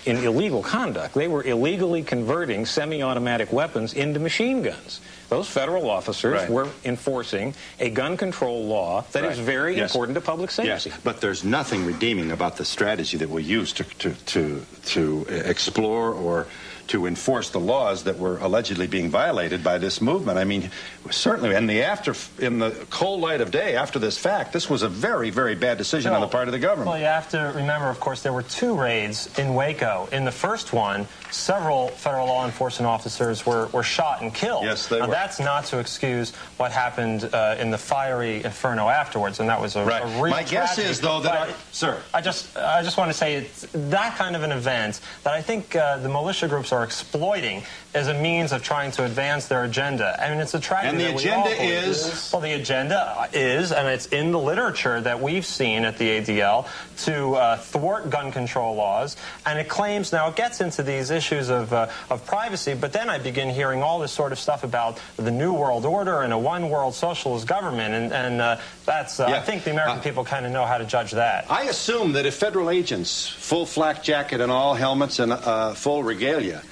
in illegal conduct. They were illegally converting semi-automatic weapons into machine guns. Those federal officers were enforcing a gun control law that is very important to public safety. Yes, but there's nothing redeeming about the strategy that we use to explore or to enforce the laws that were allegedly being violated by this movement. I mean, certainly, in the cold light of day, after this fact, this was a very, very bad decision on the part of the government. Well, you have to remember, of course, there were 2 raids in Waco. In the first one, several federal law enforcement officers were shot and killed. Yes, they were. That's not to excuse what happened in the fiery inferno afterwards, and that was a real My guess tragedy. is, though, that sir, I just want to say it's that kind of an event that I think the militia groups are exploiting as a means of trying to advance their agenda. I mean, it's a tragedy. And the agenda is? Well, the agenda is, and it's in the literature that we've seen at the ADL, to thwart gun control laws. And it claims, now it gets into these issues of privacy, but then I begin hearing all this sort of stuff about the New World Order and a one-world socialist government. And that's, I think the American people kind of know how to judge that. I assume that if federal agents, full flak jacket and all helmets and full regalia,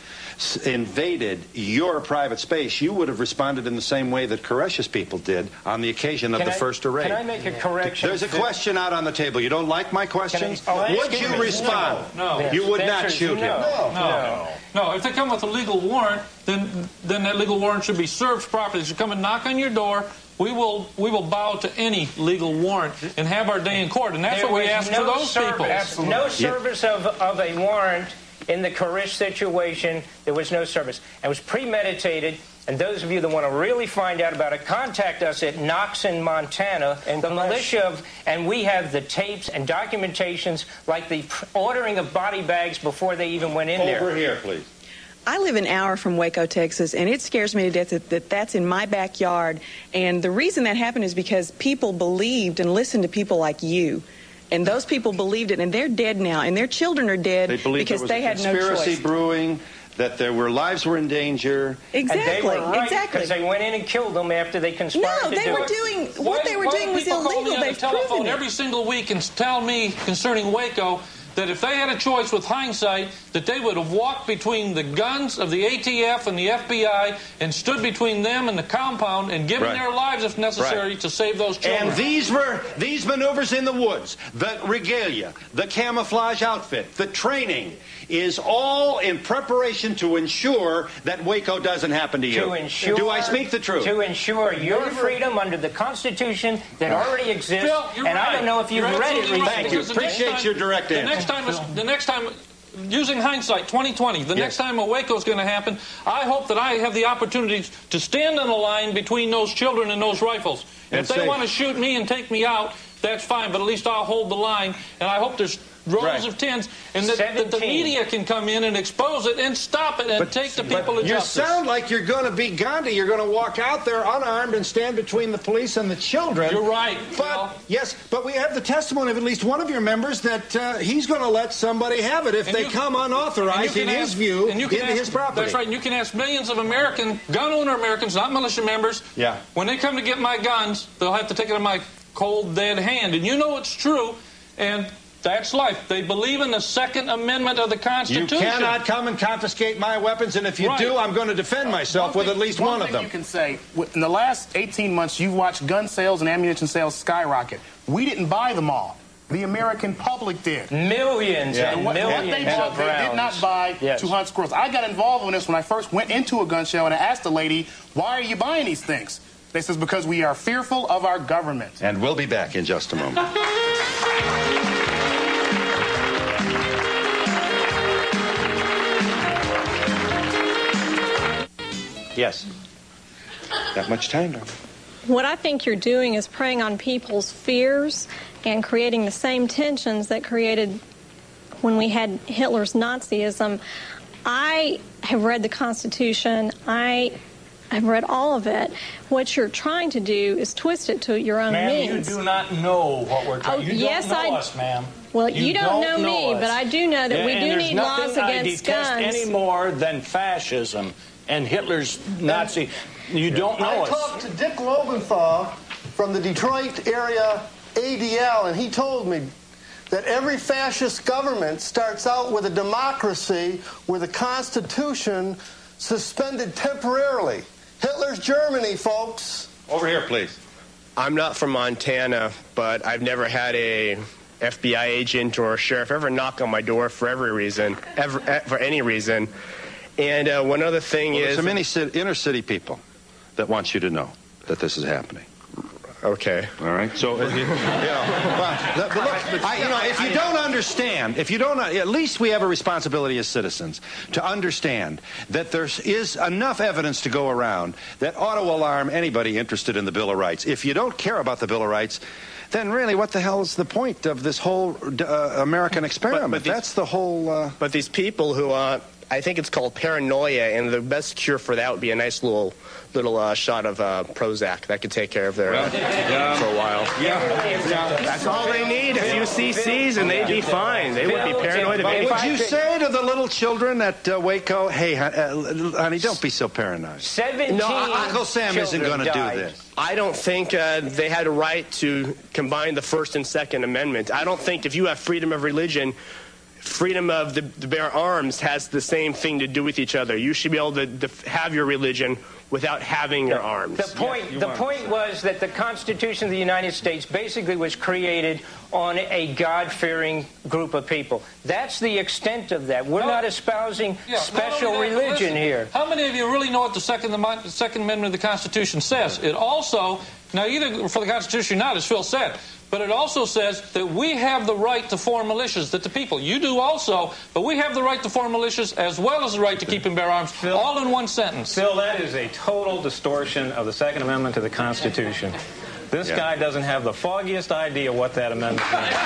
invaded your private space, you would have responded in the same way that Koresh's people did on the occasion of the first raid. Can I make a correction? There's a question out on the table. You don't like my questions? Would you respond? No. You would not shoot him? No. If they come with a legal warrant, then that legal warrant should be served properly. They should come and knock on your door. We will bow to any legal warrant and have our day in court, and that's what we ask for those people. Absolutely. No service of a warrant in the Koresh situation. There was no service. It was premeditated. And those of you that want to really find out about it, contact us at Knox in Montana, and the militia, and we have the tapes and documentations, like the ordering of body bags before they even went in there. Over here, please. I live an hour from Waco, Texas, and it scares me to death that that's in my backyard. And the reason that happened is because people believed and listened to people like you. And those people believed it, and they're dead now, and their children are dead because they had no choice. Conspiracy brewing, that lives were in danger. Exactly, and they were right, exactly. Because they went in and killed them after they conspired to do it. No, what they were doing was illegal. They've proven it. Every single week and tell me concerning Waco that if they had a choice with hindsight, that they would have walked between the guns of the ATF and the FBI and stood between them and the compound and given their lives, if necessary, to save those children. And these maneuvers in the woods, the regalia, the camouflage outfit, the training, is all in preparation to ensure that Waco doesn't happen to you. Do I speak the truth? To ensure your freedom under the Constitution that already exists. Bill, you're right. I don't know if you've read it recently. Thank you. Appreciate your direct answer. The next time, using hindsight, 2020, the next time a Waco is going to happen, I hope that I have the opportunity to stand on the line between those children and those rifles. And if they want to shoot me and take me out, that's fine, but at least I'll hold the line. And I hope there's rows of tins, and that the media can come in and expose it and stop it and take the people to justice. You sound like you're going to be Gandhi. You're going to walk out there unarmed and stand between the police and the children. You're right. But but we have the testimony of at least one of your members that he's going to let somebody have it if they come unauthorized, in his view, into his property. That's right. And you can ask millions of gun owner Americans, not militia members. Yeah. When they come to get my guns, they'll have to take it in my cold, dead hand. And you know it's true. And that's life. They believe in the Second Amendment of the Constitution. You cannot come and confiscate my weapons, and if you do, I'm going to defend myself with at least one of them. You can say, in the last 18 months, you've watched gun sales and ammunition sales skyrocket. We didn't buy them all. The American public did. Millions and what millions they bought, they did not buy to hunt squirrels. I got involved in this when I first went into a gun show, and I asked the lady, why are you buying these things? They says, because we are fearful of our government. And we'll be back in just a moment. Yes. Got much time now. What I think you're doing is preying on people's fears and creating the same tensions that created when we had Hitler's Nazism. I have read the Constitution. I have read all of it. What you're trying to do is twist it to your own means. You do not know what we're trying to do. You don't know us, ma'am. Well, you don't know me, but I do know that we do need laws against guns. I detest any more than fascism and Hitler's Nazi. You don't know us. I talked to Dick Lobenthal from the Detroit area ADL, and he told me that every fascist government starts out with a democracy with a constitution suspended temporarily. Hitler's Germany, folks. Over here, please. I'm not from Montana, but I've never had a FBI agent or a sheriff ever knock on my door for every reason, for any reason. And one other thing is... There's some inner city people that want you to know that this is happening. Okay. All right. So, if you don't understand, at least we have a responsibility as citizens to understand that there is enough evidence to go around that ought to alarm anybody interested in the Bill of Rights. If you don't care about the Bill of Rights, then really, what the hell is the point of this whole American experiment? That's the whole... But these people who, I think it's called paranoia, and the best cure for that would be a nice little shot of Prozac. That could take care of their for a while. That's all they need, a few cc's, and they'd be fine. They would be paranoid of anything. Would you say to the little children at Waco, hey, honey, don't be so paranoid? 17 Uncle Sam isn't going to do this. I don't think they had a right to combine the First and Second Amendment. I don't think if you have freedom of religion, freedom of the bear arms has the same thing to do with each other. You should be able to have your religion without having your arms. The point was that the Constitution of the United States basically was created on a God-fearing group of people. That's the extent of that. We're not espousing special religion here. How many of you really know what the Second Amendment of the Constitution says? It also, now either for the Constitution or not, as Phil said, but it also says that we have the right to form militias, that the people, you do also, but we have the right to form militias as well as the right to keep and bear arms, Phil, all in one sentence. Phil, that is a total distortion of the Second Amendment to the Constitution. This guy doesn't have the foggiest idea what that amendment means.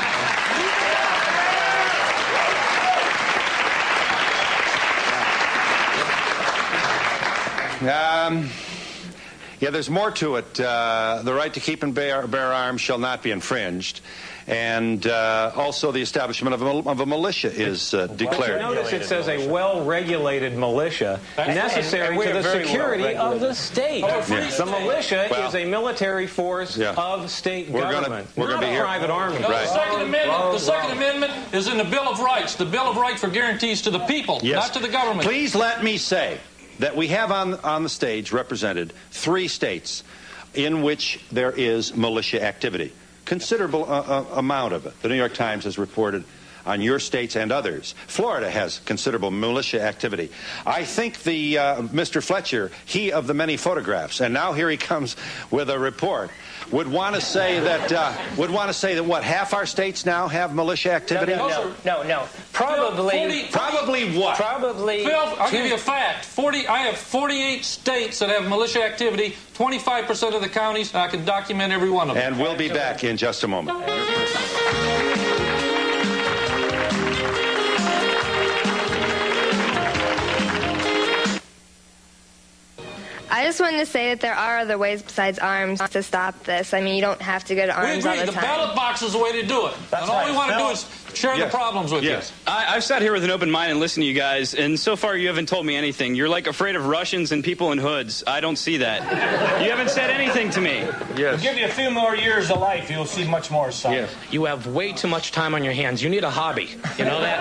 Yeah, there's more to it. The right to keep and bear arms shall not be infringed. And also the establishment of a militia is declared. Notice it says a well-regulated militia necessary to the security of the state. The militia is a military force of state government, not a private army. No, the Second Amendment is in the Bill of Rights. The Bill of Rights for guarantees to the people, not to the government. Please let me say that we have on the stage represented 3 states in which there is militia activity. Considerable amount of it. The New York Times has reported on your states and others. Florida has considerable militia activity. I think the Mr. Fletcher, he of the many photographs, and now here he comes with a report, would want to say that what, half our states now have militia activity? No. Probably what? Probably. Phil, I'll give you a fact. I have 48 states that have militia activity, 25% of the counties, and I can document every one of them. And we'll be back in just a moment. I just wanted to say that there are other ways besides arms to stop this. I mean, you don't have to go to arms all the time. The ballot box is the way to do it. And all we want to do is share the problems with you. I've sat here with an open mind and listened to you guys, and so far you haven't told me anything. You're like afraid of Russians and people in hoods. I don't see that. You haven't said anything to me. We'll give you a few more years of life. You'll see much more, son. Yes. You have way too much time on your hands. You need a hobby. You know that?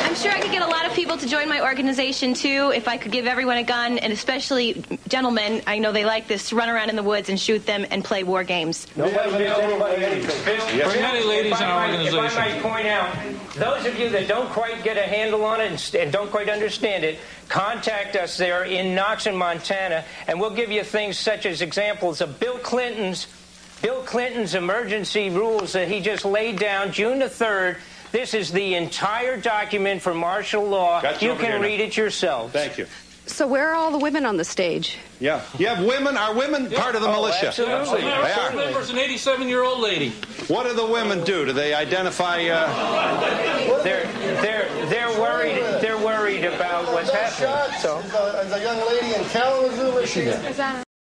I'm sure I could get a lot of people to join my organization, too, if I could give everyone a gun, and especially gentlemen. I know they like this, to run around in the woods and shoot them and play war games. Nobody gives anybody anything. There are many ladies in our organization. If I might point out, those of you that don't quite get a handle on it and don't quite understand it, contact us there in Knox, Montana, and we'll give you things such as examples of Bill Clinton's emergency rules that he just laid down June the 3rd. This is the entire document for martial law. You can read it yourself. Thank you. So where are all the women on the stage? Yeah. You have women? Are women part of the militia? Absolutely. They are. Member's an 87-year-old lady. What do the women do? Do they identify... They're worried about what's happening. So. There's a young lady in Kalamazoo, Michigan.